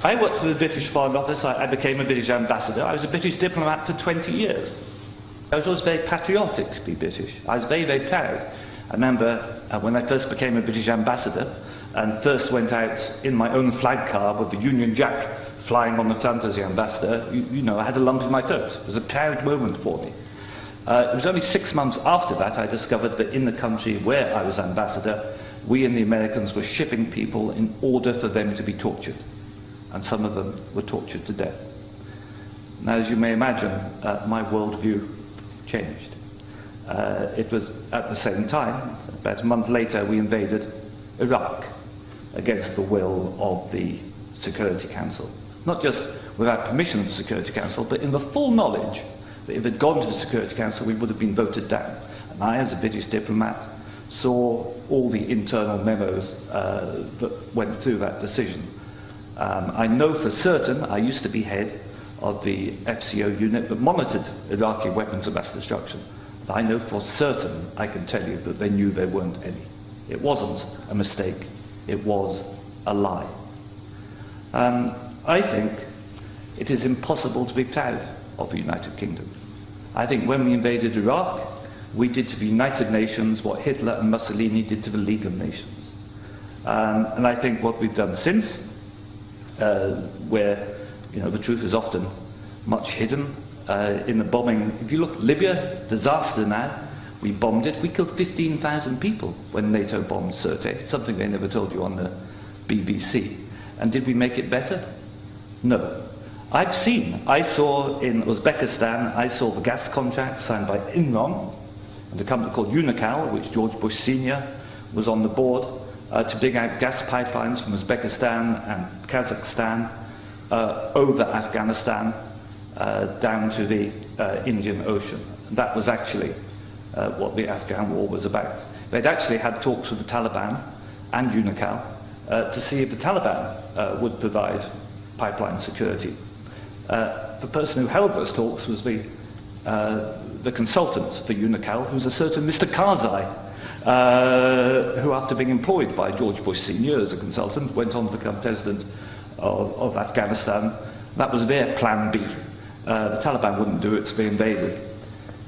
I worked for the British Foreign Office. I became a British ambassador. I was a British diplomat for 20 years. I was always very patriotic to be British. I was very, very proud. I remember when I first became a British ambassador and first went out in my own flag car with the Union Jack flying on the front as the ambassador, you know, I had a lump in my throat. It was a proud moment for me. It was only 6 months after that I discovered that in the country where I was ambassador, we and the Americans were shipping people in order for them to be tortured. And some of them were tortured to death. Now, as you may imagine, my worldview changed. It was at the same time, about a month later, we invaded Iraq against the will of the Security Council. Not just without permission of the Security Council, but in the full knowledge that if it had gone to the Security Council, we would have been voted down. And I, as a British diplomat, saw all the internal memos that went through that decision. I know for certain, I used to be head of the FCO unit that monitored Iraqi weapons of mass destruction. I know for certain, I can tell you, that they knew there weren't any. It wasn't a mistake, it was a lie. I think it is impossible to be proud of the United Kingdom. I think when we invaded Iraq, we did to the United Nations what Hitler and Mussolini did to the League of Nations. And I think what we've done since, where the truth is often much hidden in the bombing. If you look at Libya, disaster now, we bombed it. We killed 15,000 people when NATO bombed Sirte, something they never told you on the BBC. And did we make it better? No. I saw in Uzbekistan, I saw the gas contract signed by Enron and a company called Unocal, which George Bush Sr. was on the board, to dig out gas pipelines from Uzbekistan and Kazakhstan over Afghanistan down to the Indian Ocean. And that was actually what the Afghan war was about. They'd actually had talks with the Taliban and Unocal to see if the Taliban would provide pipeline security. The person who held those talks was the consultant for Unocal, who's a certain Mr. Karzai, who, after being employed by George Bush Sr. as a consultant, went on to become president of Afghanistan. That was their plan B. The Taliban wouldn't do it, so they invaded.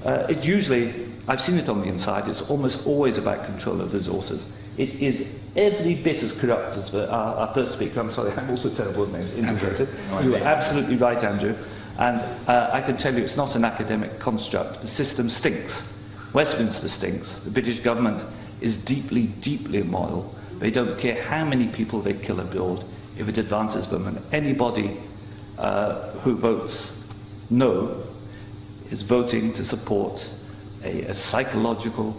It usually, I've seen it on the inside, it's almost always about control of resources. It is every bit as corrupt as our first speaker. I'm sorry, I'm also terrible with names. Integrated. You are absolutely right, Andrew. And I can tell you it's not an academic construct. The system stinks. Westminster stinks. The British government is deeply, deeply immoral. They don't care how many people they kill abroad if it advances them. And anybody who votes no is voting to support a psychologically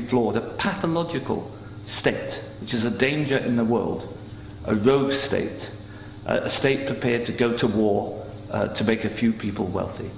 flawed, a pathological state, which is a danger in the world, a rogue state, a state prepared to go to war to make a few people wealthy.